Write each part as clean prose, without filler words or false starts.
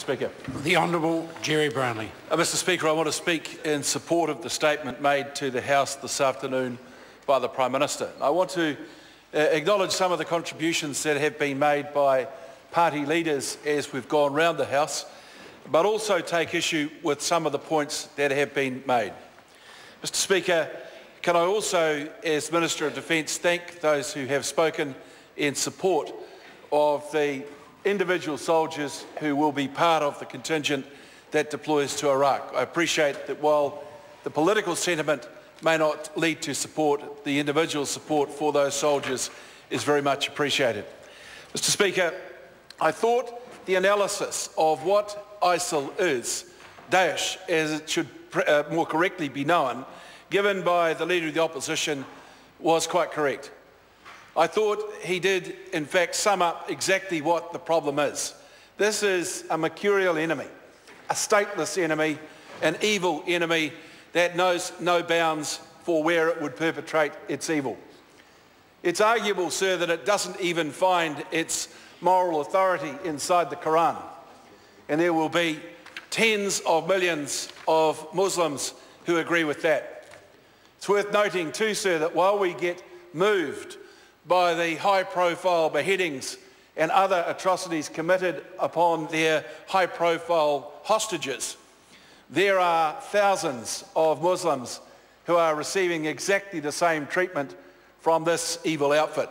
Speaker. The Honourable Jerry Brownlee. Mr Speaker, I want to speak in support of the statement made to the House this afternoon by the Prime Minister. I want to acknowledge some of the contributions that have been made by party leaders as we've gone round the House, but also take issue with some of the points that have been made. Mr Speaker, can I also, as Minister of Defence, thank those who have spoken in support of the individual soldiers who will be part of the contingent that deploys to Iraq. I appreciate that while the political sentiment may not lead to support, the individual support for those soldiers is very much appreciated. Mr Speaker, I thought the analysis of what ISIL is, Daesh as it should more correctly be known, given by the Leader of the Opposition was quite correct. I thought he did, in fact, sum up exactly what the problem is. This is a mercurial enemy, a stateless enemy, an evil enemy that knows no bounds for where it would perpetrate its evil. It's arguable, sir, that it doesn't even find its moral authority inside the Quran. And there will be tens of millions of Muslims who agree with that. It's worth noting too, sir, that while we get moved by the high-profile beheadings and other atrocities committed upon their high-profile hostages, there are thousands of Muslims who are receiving exactly the same treatment from this evil outfit.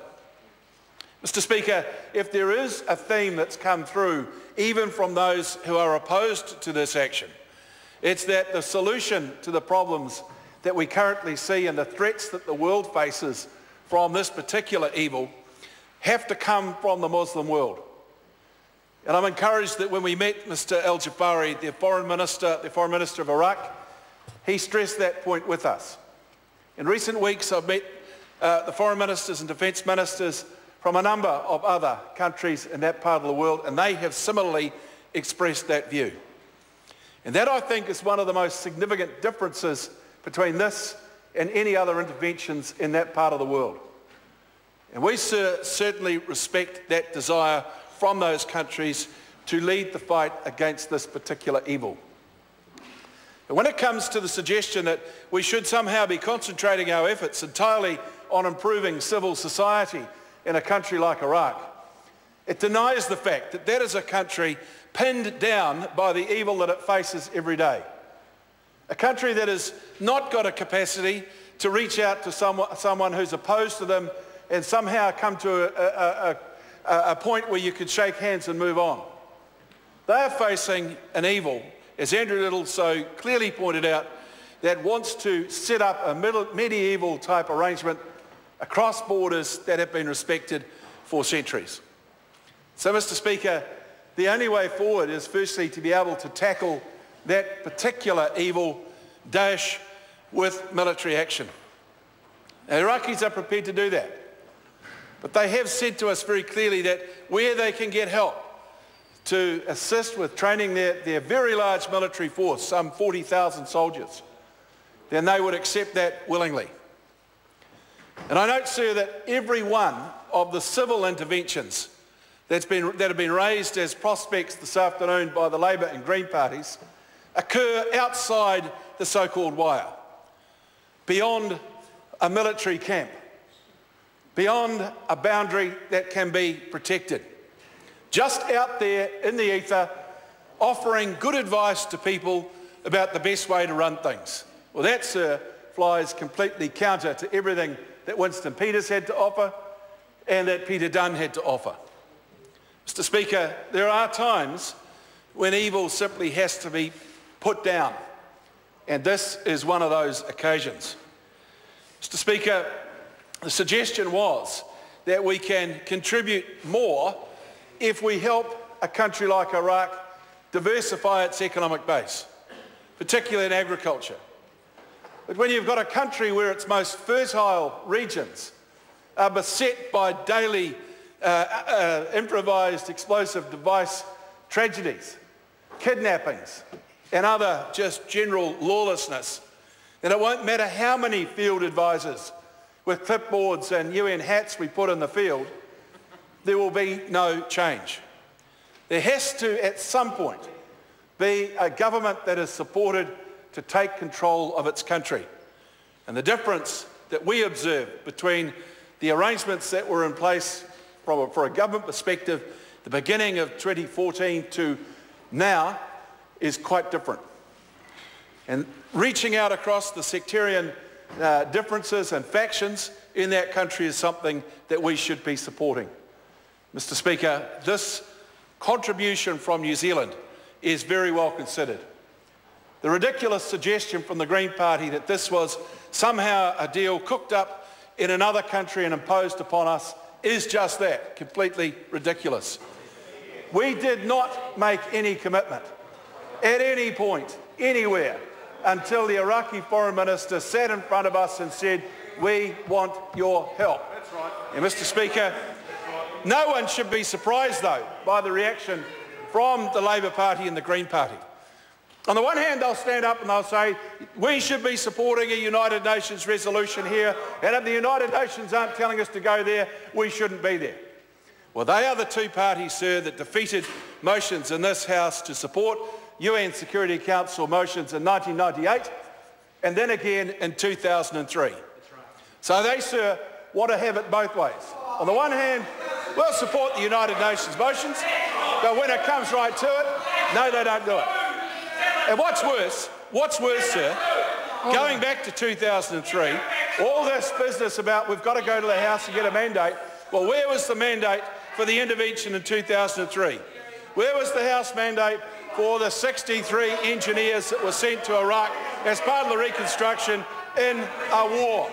Mr Speaker, if there is a theme that's come through, even from those who are opposed to this action, it's that the solution to the problems that we currently see and the threats that the world faces from this particular evil have to come from the Muslim world. And I'm encouraged that when we met Mr al-Jafari, the Foreign Minister of Iraq, he stressed that point with us. In recent weeks I've met the foreign ministers and defence ministers from a number of other countries in that part of the world, and they have similarly expressed that view. And that, I think, is one of the most significant differences between this and any other interventions in that part of the world. And we certainly respect that desire from those countries to lead the fight against this particular evil. And when it comes to the suggestion that we should somehow be concentrating our efforts entirely on improving civil society in a country like Iraq, it denies the fact that that is a country pinned down by the evil that it faces every day. A country that has not got a capacity to reach out to someone who's opposed to them and somehow come to a point where you could shake hands and move on. They are facing an evil, as Andrew Little so clearly pointed out, that wants to set up a medieval type arrangement across borders that have been respected for centuries. So, Mr Speaker, the only way forward is firstly to be able to tackle that particular evil, Daesh, with military action. Now, Iraqis are prepared to do that. But they have said to us very clearly that where they can get help to assist with training their very large military force, some 40,000 soldiers, then they would accept that willingly. And I note, sir, that every one of the civil interventions that have been raised as prospects this afternoon by the Labor and Green parties occur outside the so-called wire, beyond a military camp, beyond a boundary that can be protected, just out there in the ether, offering good advice to people about the best way to run things. Well, that, sir, flies completely counter to everything that Winston Peters had to offer and that Peter Dunne had to offer. Mr Speaker, there are times when evil simply has to be put down, and this is one of those occasions. Mr Speaker, the suggestion was that we can contribute more if we help a country like Iraq diversify its economic base, particularly in agriculture. But when you've got a country where its most fertile regions are beset by daily improvised explosive device tragedies, kidnappings, and other just general lawlessness, then it won't matter how many field advisors with clipboards and UN hats we put in the field, there will be no change. There has to, at some point, be a government that is supported to take control of its country. And the difference that we observe between the arrangements that were in place for a government perspective, the beginning of 2014 to now, is quite different. And reaching out across the sectarian differences and factions in that country is something that we should be supporting. Mr. Speaker, this contribution from New Zealand is very well considered. The ridiculous suggestion from the Green Party that this was somehow a deal cooked up in another country and imposed upon us is just that, completely ridiculous. We did not make any commitment at any point, anywhere, until the Iraqi Foreign Minister sat in front of us and said, "We want your help." That's right. And Mr. Speaker, no one should be surprised, though, by the reaction from the Labour Party and the Green Party. On the one hand, they'll stand up and they'll say, we should be supporting a United Nations resolution here, and if the United Nations aren't telling us to go there, we shouldn't be there. Well, they are the two parties, sir, that defeated motions in this House to support UN Security Council motions in 1998 and then again in 2003. So they, sir, want to have it both ways. On the one hand, we'll support the United Nations motions, but when it comes right to it, no, they don't do it. And what's worse, sir, going back to 2003, all this business about we've got to go to the House and get a mandate, well, where was the mandate for the intervention in 2003? Where was the House mandate for the 63 engineers that were sent to Iraq as part of the reconstruction in a war?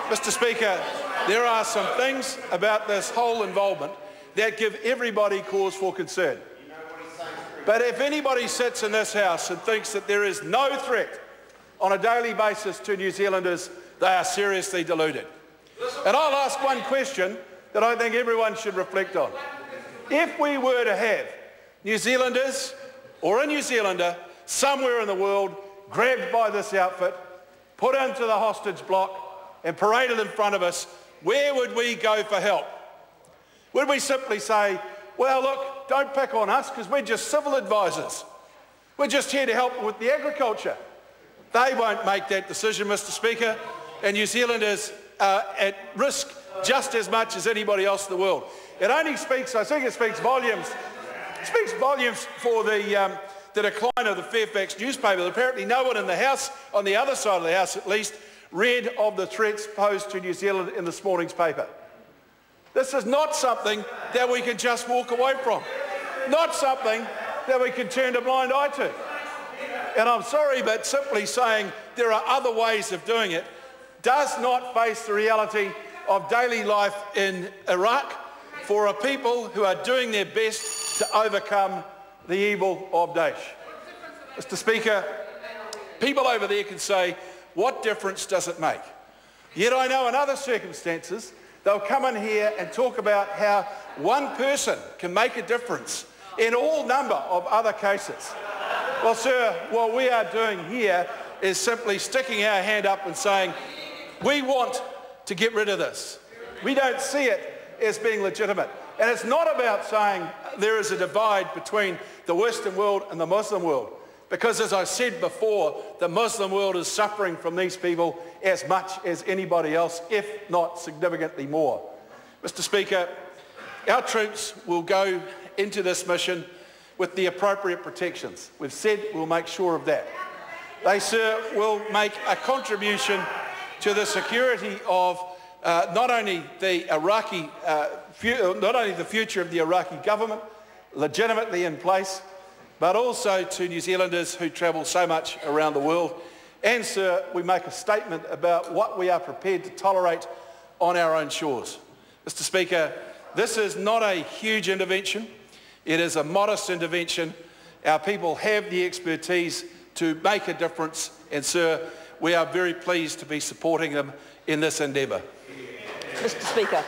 Mr. Speaker, there are some things about this whole involvement that give everybody cause for concern. But if anybody sits in this House and thinks that there is no threat on a daily basis to New Zealanders, they are seriously deluded. And I'll ask one question that I think everyone should reflect on. If we were to have New Zealanders or a New Zealander somewhere in the world grabbed by this outfit, put into the hostage block and paraded in front of us, where would we go for help? Would we simply say, well, look, don't pick on us because we're just civil advisors. We're just here to help with the agriculture. They won't make that decision, Mr. Speaker, and New Zealanders are at risk just as much as anybody else in the world. It only speaks, I think it speaks volumes. It speaks volumes for the decline of the Fairfax newspaper. Apparently no one in the House, on the other side of the House at least, read of the threats posed to New Zealand in this morning's paper. This is not something that we can just walk away from. Not something that we can turn a blind eye to. And I'm sorry, but simply saying there are other ways of doing it does not face the reality of daily life in Iraq for a people who are doing their best to overcome the evil of Daesh. Mr. Speaker, people over there can say, what difference does it make? Yet I know in other circumstances, they'll come in here and talk about how one person can make a difference in all number of other cases. Well, sir, what we are doing here is simply sticking our hand up and saying, we want to get rid of this. We don't see it as being legitimate. And it's not about saying there is a divide between the Western world and the Muslim world. Because as I said before, the Muslim world is suffering from these people as much as anybody else, if not significantly more. Mr. Speaker, our troops will go into this mission with the appropriate protections. We've said we'll make sure of that. They, sir, will make a contribution to the security of not only the future of the Iraqi government, legitimately in place, but also to New Zealanders who travel so much around the world. And, sir, we make a statement about what we are prepared to tolerate on our own shores. Mr. Speaker, this is not a huge intervention. It is a modest intervention. Our people have the expertise to make a difference, and, sir, we are very pleased to be supporting them in this endeavour. Mr. Speaker.